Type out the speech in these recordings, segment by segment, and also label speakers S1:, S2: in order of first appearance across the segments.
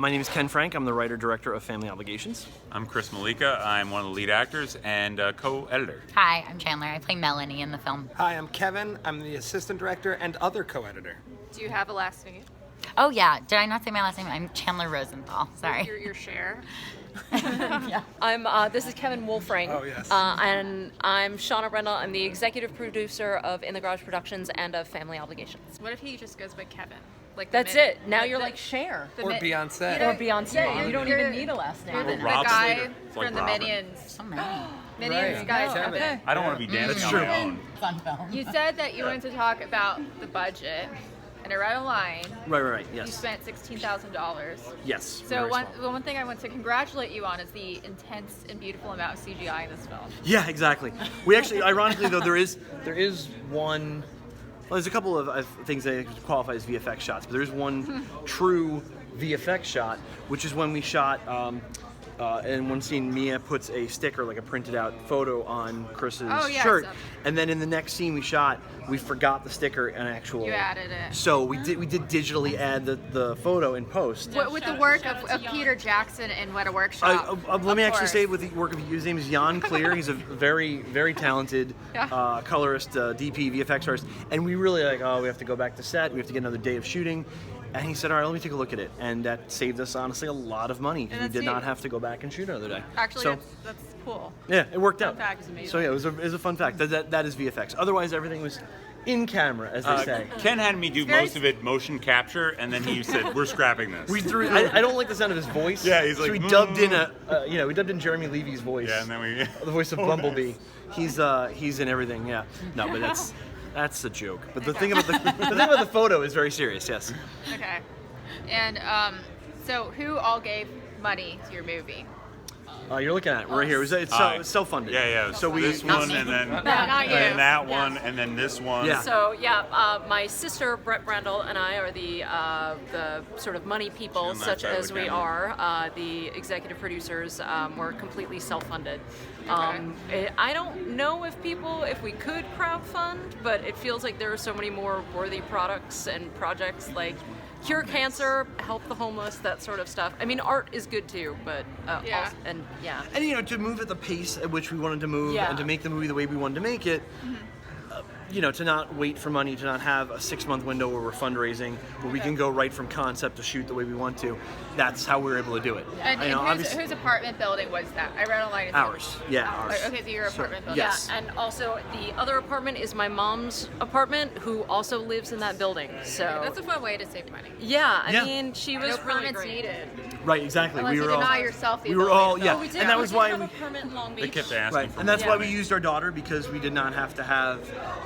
S1: My name is Ken Frank. I'm the writer-director of Family Obligations.
S2: I'm Chris Mollica. I'm one of the lead actors and co-editor.
S3: Hi, I'm Chandler. I play Melanie in the film.
S4: Hi, I'm Kevin. I'm the assistant director and other co-editor.
S5: Do you have a last name?
S3: Oh yeah, did I not say my last name? I'm Chandler Rosenthal. Sorry.
S5: Your share.
S3: Yeah.
S6: This is Kevin Wolfring.
S4: Oh, yes.
S6: And I'm Shawna Brandle. I'm the executive producer of In the Garage Productions and of Family Obligations.
S5: What if he just goes by Kevin? Like
S6: That's it. Now you're like Cher.
S4: Or Beyonce.
S6: Or Beyonce.
S5: Yeah,
S6: you don't even need a last name.
S5: You're the
S2: Rob
S5: guy
S2: Slater. It's like
S5: from the
S2: Robin.
S5: Minions.
S3: So many.
S5: Minions
S4: Right.
S5: guys.
S4: Yeah.
S5: Kevin.
S2: I don't want to be dancing on my own.
S3: Fun film.
S5: You said that you wanted to talk about the budget, and I read a line.
S1: Right,
S5: You
S1: yes.
S5: spent $16,000.
S1: Yes.
S5: So
S1: very
S5: one
S1: small.
S5: thing I want to congratulate you on is the intense and beautiful amount of CGI in this film.
S1: Yeah, exactly. We actually, ironically though, there is one. Well, there's a couple of things that qualify as VFX shots, but there's one true VFX shot, which is when we shot. In one scene, Mia puts a sticker, like a printed out photo, on Chris's shirt, and then in the next scene we shot, we forgot the sticker and actual.
S5: You added it.
S1: So we did digitally add the photo in post.
S5: With the work of Peter Jackson and What a Workshop.
S1: Let me
S5: of
S1: actually
S5: course.
S1: say with the work of his name is Jan Clear. He's a very, very talented colorist, DP, VFX artist, and we really we have to go back to set. We have to get another day of shooting. And he said, all right, let me take a look at it. And that saved us, honestly, a lot of money. We did not have to go back and shoot another day.
S5: Actually,
S1: so,
S5: that's cool.
S1: yeah, it worked
S5: Fun
S1: out.
S5: fact is amazing.
S1: So yeah, it was a fun fact. That is VFX. Otherwise, everything was in camera, as they say.
S2: Ken had me do most of it motion capture, and then he said, "We're scrapping this."
S1: We threw. I don't like the sound of his voice.
S2: Yeah, he's
S1: so
S2: like,
S1: we dubbed in we dubbed in Jeremy Levy's voice.
S2: Yeah, and then we.
S1: The voice of Bumblebee.
S2: Nice.
S1: He's in everything. Yeah. No, but that's a joke. But the thing about the thing about the photo is very serious. Yes.
S5: Okay. And so who all gave money to your movie?
S1: You're looking at it right here. It's self-funded.
S2: Yeah.
S1: So
S2: this one, and then
S5: not you.
S2: and that one, and then this one.
S1: Yeah.
S6: So my sister Brett Brandle and I are the sort of money people,
S2: On that
S6: such
S2: side of
S6: as
S2: the
S6: we
S2: camera.
S6: are. The executive producers were completely self-funded. I don't know if we could crowdfund, but it feels like there are so many more worthy products and projects like cure cancer, help the homeless, that sort of stuff. I mean, art is good too, but
S5: Yeah.
S1: And to move at the pace at which we wanted to move,
S6: Yeah.
S1: and to make the movie the way we wanted to make it. To not wait for money, to not have a 6-month window where we're fundraising, where we can go right from concept to shoot the way we want to. That's how we were able to do it.
S5: And whose apartment building was that? I read online.
S1: Ours. Yeah, ours.
S5: Okay, so your apartment building.
S1: Yes.
S6: Yeah, and also the other apartment is my mom's apartment, who also lives in that building. So
S5: That's a fun way to save money.
S6: yeah, I
S1: Yeah.
S6: mean, she was
S5: No
S6: really
S5: permits
S6: great.
S5: needed.
S1: Right, exactly.
S5: Unless
S1: we
S5: you
S1: were
S5: deny
S1: all.
S5: yourself the
S1: We were
S5: ability
S1: all
S5: to
S1: yeah,
S5: film.
S6: We did.
S1: and that was why
S6: have
S1: we.
S6: a permit in Long Beach.
S2: They kept asking
S1: Right,
S2: for
S1: and that's
S2: more.
S1: why we used our daughter, because we did not have to have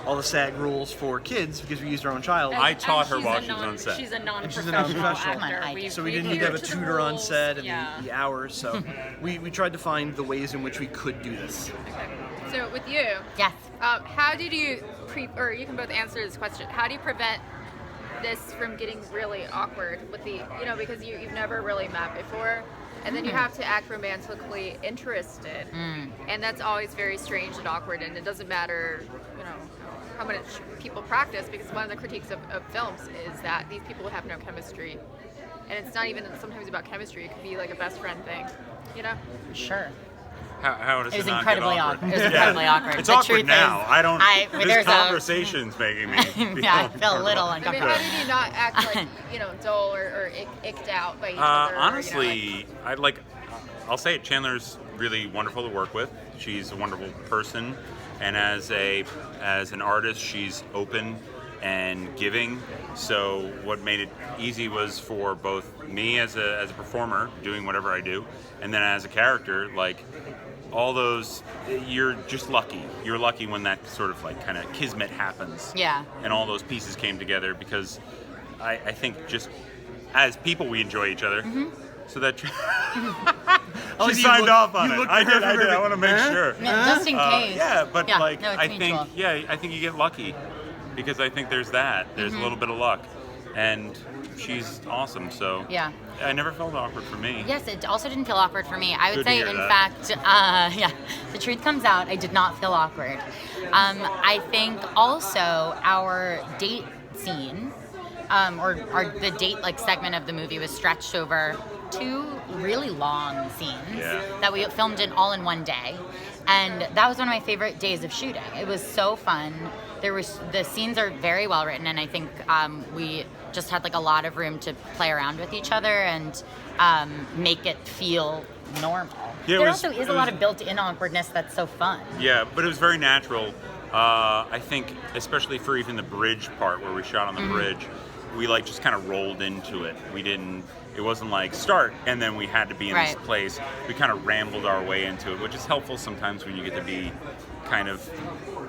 S1: all the SAG rules for kids, because we used our own child.
S2: I taught her
S6: she's
S2: while
S6: a
S2: she was on set.
S6: She's a
S1: she's a
S6: non-professional
S1: non-professional.
S6: actor.
S3: Come on,
S1: So we didn't
S6: we
S1: need to have a
S6: adhered to the
S1: tutor on
S6: rules.
S1: set and
S6: Yeah.
S1: the hours. So we tried to find the ways in which we could do this.
S5: So with you,
S3: Yes.
S5: how did you or you can both answer this question. How do you prevent this from getting really awkward with because you've never really met before, and then you have to act romantically interested, and that's always very strange and awkward, and it doesn't matter, how much people practice, because one of the critiques of films is that these people have no chemistry, and it's not even sometimes about chemistry. It could be like a best friend thing,
S3: Sure.
S2: How does
S3: It was
S2: not
S3: incredibly
S2: get
S3: awkward. It was incredibly awkward.
S2: It's
S3: The
S2: awkward
S3: truth
S2: now.
S3: is,
S2: I don't.
S3: there's
S2: This
S3: a-
S2: conversation's making me.
S3: Yeah, I feel a little
S5: I mean,
S3: uncomfortable.
S5: how did you not act like dull or icked out by each other?
S2: Honestly, I'll say it. Chandler's really wonderful to work with. She's a wonderful person, and as an artist, she's open and giving. So what made it easy was for both me as a performer doing whatever I do, and then as a character, all those, you're just lucky. You're lucky when that sort of kind of kismet happens.
S3: Yeah.
S2: And all those pieces came together, because I think just as people we enjoy each other. So that she signed off on it. I did. I want to make sure.
S3: Just in case.
S2: Yeah, but
S3: no,
S2: I
S3: it's mutual.
S2: think I think you get lucky, because I think there's a little bit of luck, and she's awesome. So
S3: Yeah.
S2: I never felt awkward for me.
S3: Yes, it also didn't feel awkward for me. I would
S2: Good to
S3: say,
S2: hear
S3: in
S2: that.
S3: fact, the truth comes out. I did not feel awkward. I think also our date scene or the date like segment of the movie was stretched over 2 really long scenes that we filmed all in one day, and that was one of my favorite days of shooting. It was so fun. The scenes are very well written, and I think we just had like a lot of room to play around with each other and make it feel normal.
S2: Yeah,
S3: There also is a lot of built-in awkwardness that's so fun.
S2: Yeah, but it was very natural. I think, especially for even the bridge part where we shot on the bridge, we like just kind of rolled into it. It wasn't like start and then we had to be in this place. We kind of rambled our way into it, which is helpful sometimes when you get to be kind of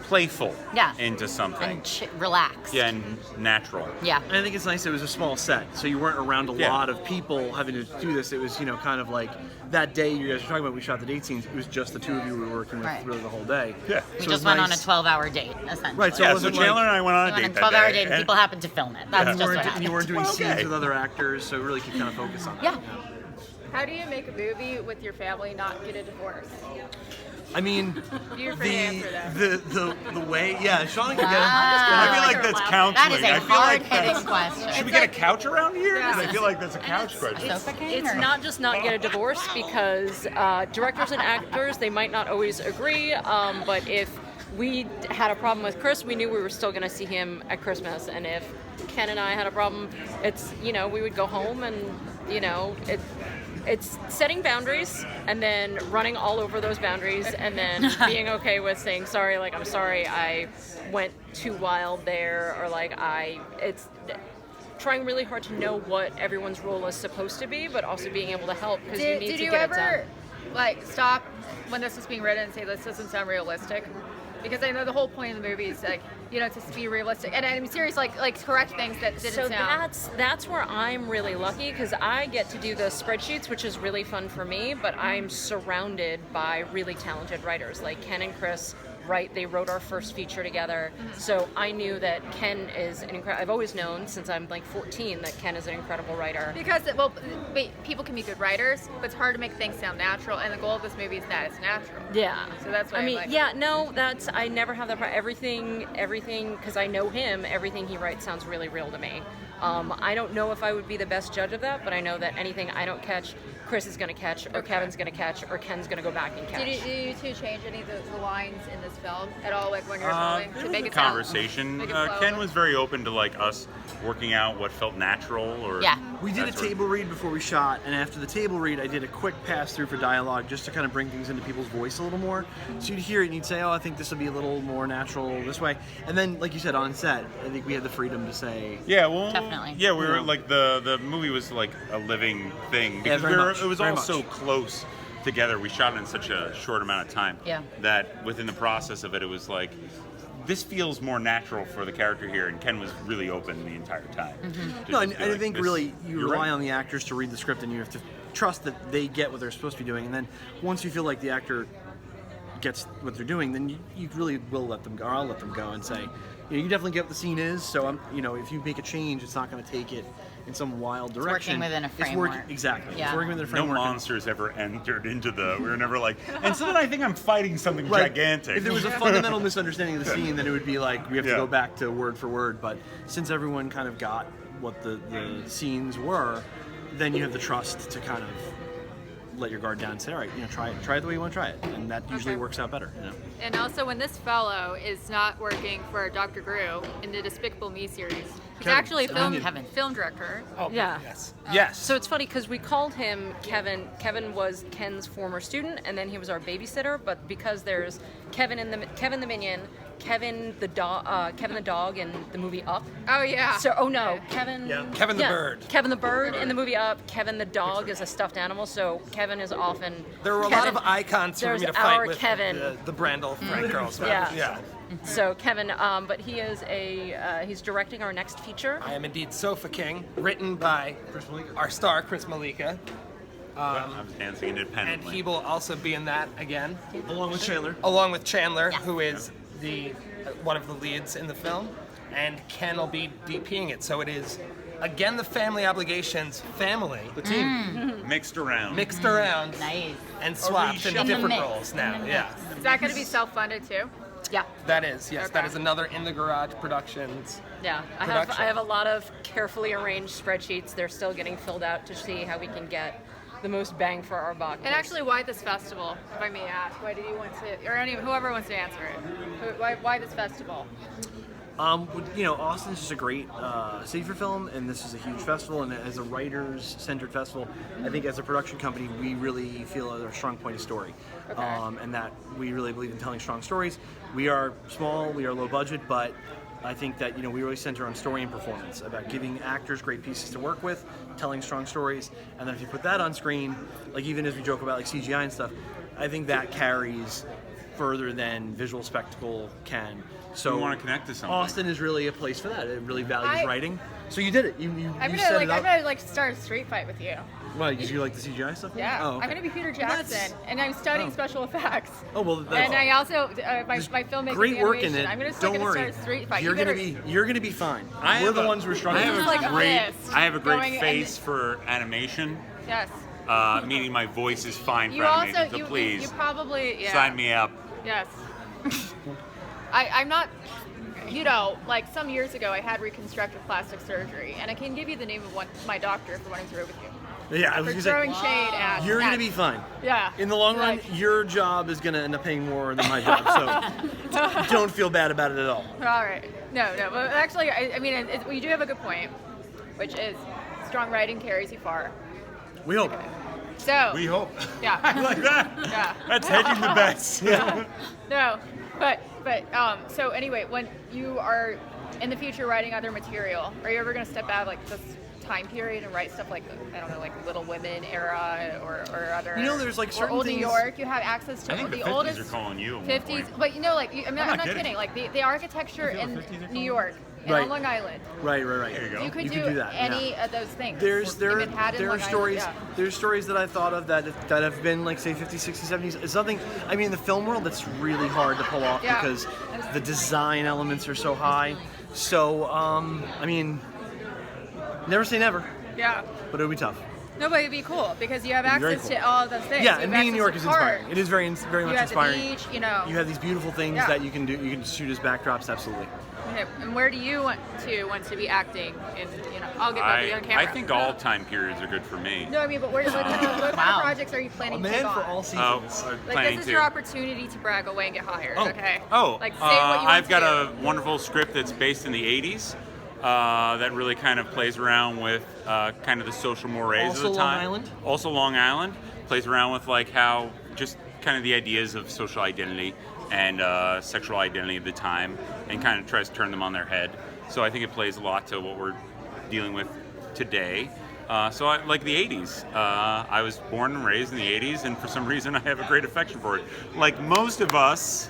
S2: playful into something.
S3: And relaxed.
S2: Yeah, and natural.
S3: Yeah.
S1: And I think it's nice it was a small set, so you weren't around a lot of people having to do this. It was, kind of like that day you guys were talking about, we shot the date scenes, it was just the 2 of you we were working with really the whole day.
S2: Yeah.
S3: We just went on a 12-hour date, essentially.
S1: Right, so
S2: Chandler and I went on a date
S3: a 12-hour date, and people happened to film it. That's just what happened.
S1: And you weren't doing scenes with other actors, so really could kind of focus on that.
S3: Yeah.
S5: How do you make a movie with your family not get a divorce?
S1: I mean,
S5: You're free to answer that.
S1: the way, Shawna can get
S2: I feel like that's counseling.
S3: That is a
S2: I feel like
S3: hard-hitting question.
S2: should we get a couch around here? Because I feel like that's a couch question.
S6: It's not just not get a divorce because directors and actors, they might not always agree, but if we had a problem with Chris, we knew we were still going to see him at Christmas, and if Ken and I had a problem, it's, we would go home and, it's setting boundaries and then running all over those boundaries and then being okay with saying sorry, like I'm sorry I went too wild there, or like it's trying really hard to know what everyone's role is supposed to be, but also being able to help because you need to get it done.
S5: Did you ever like stop when this was being written and say this doesn't sound realistic? Because I know the whole point of the movie is like, to be realistic. And I'm serious, like correct things that didn't sound.
S6: So that's where I'm really lucky because I get to do the spreadsheets, which is really fun for me, but I'm surrounded by really talented writers. Like Ken and Chris they wrote our first feature together. So I knew that Ken is an incredible, I've always known since I'm like 14 that Ken is an incredible writer.
S5: Because, people can be good writers, but it's hard to make things sound natural, and the goal of this movie is that it's natural.
S6: Yeah.
S5: So that's what
S6: I never have that problem. Everything, because I know him, everything he writes sounds really real to me. I don't know if I would be the best judge of that, but I know that anything I don't catch, Chris is going to catch, or Kevin's going to catch, or Ken's going to go back and catch.
S5: Did you two change any of the lines in this film at all, like when you're filming, to make it
S2: conversation. Ken was very open to like us working out what felt natural, or
S1: we did a table read before we shot, and after the table read, I did a quick pass through for dialogue just to kind of bring things into people's voice a little more. So you'd hear it and you'd say, "Oh, I think this will be a little more natural this way." And then, like you said, on set, I think we had the freedom to say,
S3: definitely.
S2: Yeah, we were like the movie was like a living thing because it was all so close together. We shot it in such a short amount of time that within the process of it, it was like, this feels more natural for the character here, and Ken was really open the entire time.
S1: No, and I think really you rely on the actors to read the script, and you have to trust that they get what they're supposed to be doing. And then once you feel like the actor gets what they're doing, then you really will let them go. Or I'll let them go and say, you definitely get what the scene is. So if you make a change, it's not going to take it in some wild direction.
S3: It's working within a framework.
S1: Exactly.
S3: Yeah.
S1: It's working within a framework.
S2: No monsters ever entered into we were never like, and so then I think I'm fighting something gigantic.
S1: If there was a fundamental misunderstanding of the scene, then it would be like, we have to go back to word for word. But since everyone kind of got what the scenes were, then you have the trust to kind of let your guard down and say, all right, try it the way you want to try it. And that usually works out better.
S5: And also, when this fellow is not working for Dr. Gru in the Despicable Me series, he's actually a film director.
S4: Oh,
S6: yeah.
S4: Yes.
S6: So it's funny because we called him Kevin. Kevin was Ken's former student, and then he was our babysitter. But because there's Kevin the Minion, Kevin the dog in the movie Up.
S5: Oh yeah.
S6: So Kevin
S4: Kevin the bird.
S6: Kevin the bird in the movie Up. Kevin the dog is a stuffed animal. So Kevin is often.
S4: There were a lot of icons for me to fight with
S6: Kevin.
S4: The Brandle Frank girls.
S6: Yeah. So Kevin, but he is he's directing our next feature.
S4: I am indeed Sofa King, written by our star Chris Mollica.
S2: I'm dancing independently.
S4: And he will also be in that again.
S1: Along with Chandler.
S4: Who is one of the leads in the film. And Ken will be DPing it. So it is, again, the family obligations family.
S1: The team.
S2: Mixed around.
S3: Nice.
S4: And swapped into different roles now. Yeah.
S5: Is that going to be self-funded too?
S3: Yeah.
S4: That is, yes.
S5: Okay.
S4: That is another In the Garage Productions.
S6: Yeah, I have a lot of carefully arranged spreadsheets. They're still getting filled out to see how we can get the most bang for our buck.
S5: And actually, why this festival, if I may ask? Why did you want to, or whoever wants to answer it? Why this festival?
S1: Austin's just a great city for film, and this is a huge festival. And as a writers-centered festival, I think as a production company, we really feel our strong point is story,
S5: Okay.
S1: and that we really believe in telling strong stories. We are small, we are low budget, but I think that we really center on story and performance, about giving actors great pieces to work with, telling strong stories, and then if you put that on screen, like even as we joke about like CGI and stuff, I think that carries further than visual spectacle can. So
S2: We want to connect to something.
S1: Austin is really a place for that. It really values writing. So you did it. You
S5: I'm
S1: set it up.
S5: gonna start a street fight with you.
S1: Why? Because you like the CGI stuff?
S5: Yeah.
S1: Oh, okay.
S5: I'm gonna be Peter Jackson, and I'm studying special effects.
S1: Oh well. That's
S5: And I also my filmmaking
S1: great work in
S5: animation.
S1: it.
S5: I'm gonna
S1: Don't worry.
S5: start a street fight.
S1: You're
S5: You
S1: gonna
S5: better-
S1: be fine.
S2: I
S1: We're
S2: have
S1: the
S2: a-
S1: ones who are
S2: I
S1: struggling.
S2: have
S5: This is like a
S2: great,
S5: fist
S2: I have a great
S5: going and-
S2: face for animation,
S5: Yes.
S2: meaning my voice is fine
S5: You
S2: for animation.
S5: also
S2: So please
S5: you probably
S2: sign me up.
S5: Yes. I'm not. Like some years ago, I had reconstructive plastic surgery, and I can give you the name of my doctor if you want to through with you.
S1: Yeah, I was
S5: For
S1: gonna say.
S5: throwing shade at.
S1: You're
S5: at-
S1: gonna be fine.
S5: Yeah.
S1: In the long run,
S5: Like-
S1: your job is gonna end up paying more than my job, so don't feel bad about it at all.
S5: All right. No. But actually, I mean, you do have a good point, which is strong writing carries you far.
S1: We hope.
S5: So.
S2: We hope.
S5: Yeah.
S2: I like that.
S5: Yeah.
S2: That's hedging the bets.
S5: No, but so anyway, when you are in the future writing other material, are you ever going to step out of like this time period and write stuff like I don't know, like Little Women era or other?
S1: There's like
S5: or
S1: certain
S5: old
S1: things.
S5: New York. You have access to
S2: I think the
S5: the
S2: 50s
S5: oldest
S2: are calling you. at one
S5: 50s,
S2: point.
S5: but I'm not
S2: kidding.
S5: kidding. Like the architecture
S2: You feel
S5: in
S2: the 50s are
S5: New
S2: calling
S5: York and
S1: Right.
S5: on Long Island.
S1: Right.
S2: There you go.
S5: You could
S1: You
S5: do,
S1: could do that,
S5: any
S1: yeah.
S5: of those things.
S1: There
S5: In Manhattan,
S1: are
S5: Long Island,
S1: stories
S5: yeah.
S1: there's stories that I thought of that have been like say 50s, 60s, 70s. It's something I mean in the film world that's really hard to pull off
S5: Yeah.
S1: because the design elements are so high. So I mean never say never,
S5: Yeah.
S1: but it'll be tough.
S5: No, but it'd be cool because you have
S1: It'd be very
S5: access
S1: cool.
S5: to all of those things.
S1: Yeah,
S5: You
S1: and
S5: have
S1: being in New York
S5: access
S1: is
S5: to art.
S1: inspiring. It is very very
S5: You
S1: much
S5: have
S1: inspiring.
S5: the beach,
S1: You have these beautiful things
S5: Yeah.
S1: that you can do. You can shoot as backdrops, absolutely.
S5: Okay, and where do you want to be acting? In I'll get back to you on camera.
S2: I think all time periods are good for me.
S5: No, I mean, but what kind of
S3: Wow.
S5: projects are you planning to
S1: Man
S5: take
S1: for
S5: on?
S1: all seasons.
S5: Like
S2: Planning
S5: this is
S2: to.
S5: your opportunity to brag away and get hired. Okay. Like say what you want
S2: I've
S5: to
S2: got
S5: do.
S2: a wonderful script that's based in the 80s that really kind of plays around with kind of the social mores
S1: Also
S2: of the
S1: Long
S2: time.
S1: Island?
S2: Also Long Island. Plays around with like how just kind of the ideas of social identity and sexual identity of the time and kind of tries to turn them on their head. So I think it plays a lot to what we're dealing with today. So I like the 80s. I was born and raised in the 80s, and for some reason I have a great affection for it. Like most of us,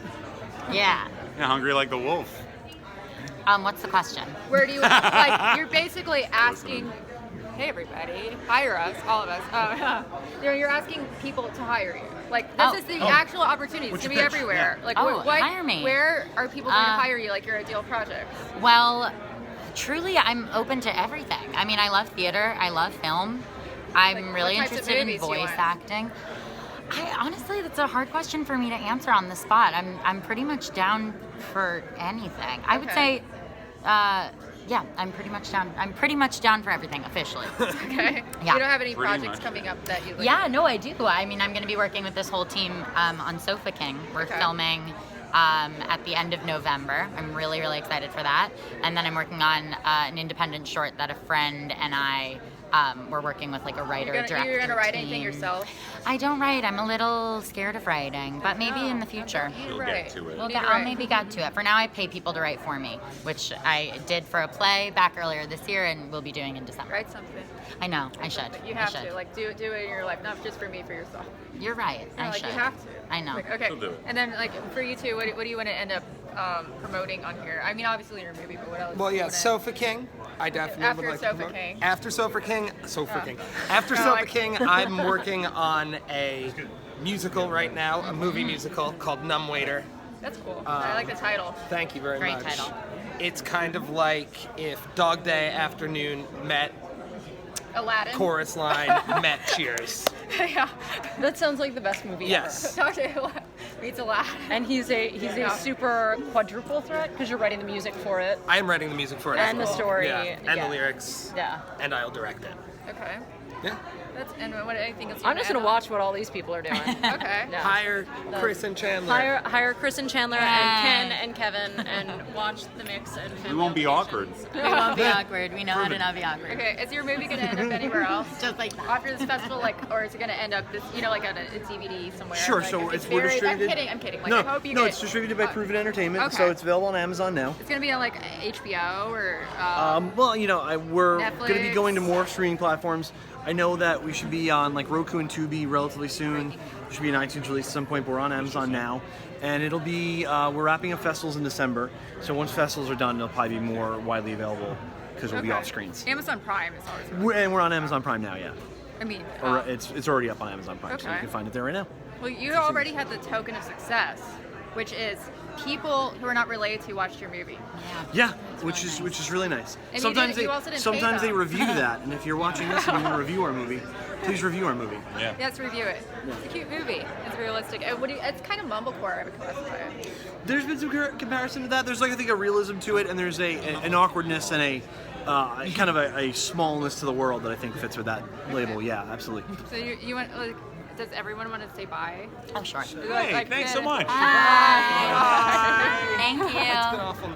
S3: Yeah.
S2: hungry like the wolf.
S3: What's the question?
S5: Where do you like? You're basically asking. Hey everybody, hire us, all of us. You're asking people to hire you. Like this
S3: Oh.
S5: is the actual opportunity. It's
S1: What's
S5: gonna
S1: your
S5: be
S1: pitch?
S5: everywhere.
S1: Yeah.
S5: Like
S3: Oh,
S5: what,
S3: hire me.
S5: Where are people going to
S3: Uh,
S5: hire you? Like your ideal project.
S3: Well, truly, I'm open to everything. I mean, I love theater. I love film. I'm
S5: Like,
S3: really
S5: what types of
S3: interested in
S5: movies do you
S3: voice
S5: want?
S3: acting. Honestly, that's a hard question for me to answer on the spot. I'm pretty much down for anything. I would
S5: Okay.
S3: say, yeah, I'm pretty much down. I'm pretty much down for everything officially.
S5: Okay.
S3: Yeah.
S5: You don't have any
S2: Pretty
S5: projects
S2: much.
S5: coming up that you like?
S3: Yeah, no, I do. I mean, I'm going to be working with this whole team on Sofa King. We're
S5: Okay.
S3: filming at the end of November. I'm really, really excited for that. And then I'm working on an independent short that a friend and I were working with, like a writer director.
S5: You're gonna write
S3: team.
S5: anything yourself?
S3: I don't write. I'm a little scared of writing, but maybe in the future.
S2: You'll
S5: Right.
S2: get to it.
S3: We'll
S5: need
S3: get,
S5: to
S3: I'll
S5: write.
S3: maybe get to it. For now, I pay people to write for me, which I did for a play back earlier this year, and we'll be doing in December.
S5: Write something.
S3: I know. I should.
S5: You
S3: I
S5: have
S3: should.
S5: to like do it in your life, not just for me, for yourself.
S3: You're right.
S5: No,
S3: I
S5: like
S3: should.
S5: you have to.
S3: I know.
S5: Like, okay.
S2: She'll do it.
S5: And then like for you two, what do you want to end up promoting on here? I mean, obviously your movie, but what else?
S4: Well,
S5: do you
S4: yeah,
S5: wanna-
S4: Sofa King. I definitely
S5: After
S4: would like
S5: Sofa
S4: to promote.
S5: King.
S4: After Sofa King, After
S5: Oh,
S4: Sofa
S5: like-
S4: King, I'm working on a musical right now, a movie musical called Numb Waiter.
S5: That's cool. I like the title.
S4: Thank you very
S3: Great
S4: much.
S3: title.
S4: It's kind of like if Dog Day Afternoon met
S5: Aladdin.
S4: Chorus Line met Cheers.
S5: Yeah.
S6: That sounds like the best movie
S4: Yes.
S5: Talk to Beats a lot.
S6: And he's a super quadruple threat because you're writing the music for it.
S4: I am writing the music for it.
S6: And
S4: as
S6: the
S4: well.
S6: story,
S4: Yeah. And
S6: yeah.
S4: the lyrics.
S6: Yeah.
S4: And I'll direct it.
S5: Okay.
S4: Yeah.
S5: And what anything else?
S6: I'm just gonna watch what all these people are doing.
S5: Okay.
S6: Yeah.
S4: Hire Chris and Chandler.
S6: Hire Chris and Chandler and Ken and Kevin and watch the mix and
S2: We won't be awkward.
S3: We won't be awkward. We know how to not be awkward.
S5: Okay, is your movie gonna end up anywhere else?
S3: Just like that.
S5: After this festival, like, or is it gonna end up this, like on a DVD somewhere?
S1: Sure,
S5: like,
S1: so
S5: if
S1: it's we're
S5: buried-
S1: distributed.
S5: I'm kidding. Like,
S1: no,
S5: I hope you
S1: no,
S5: get,
S1: it's distributed by Proven Entertainment,
S5: okay.
S1: so it's available on Amazon now.
S5: It's gonna be on like HBO or.
S1: Well, we're going to be
S5: Netflix.
S1: going to more streaming platforms. I know that we should be on like Roku and Tubi relatively soon. There should be an iTunes release at some point, but we're on Amazon now. And it'll be, we're wrapping up festivals in December. So once festivals are done, it'll probably be more widely available because it'll be
S5: Okay.
S1: off screens.
S5: Amazon Prime is always.
S1: And we're on Amazon Prime now, yeah.
S5: I mean.
S1: Or it's already up on Amazon Prime, so you
S5: Okay.
S1: can find it there right now.
S5: Well, you already had the token of success, which is people who are not related to watched your movie.
S1: Yeah, which is really nice.
S5: And
S1: Sometimes
S5: you also didn't pay
S1: sometimes they
S5: them.
S1: review that, and if you're watching this and you want to review our movie, please review our movie.
S2: Yeah.
S5: Let's review it. It's a cute movie. It's realistic. It's kind of mumblecore, I would classify it.
S1: There's been some comparison to that. There's I think a realism to it, and there's an awkwardness and a kind of a smallness to the world that I think fits with that label. Yeah, absolutely.
S5: So you want like. Does everyone want to say bye?
S3: Oh, sure.
S2: Hey, thanks so much.
S3: Bye. Thank you.
S4: It's been awful.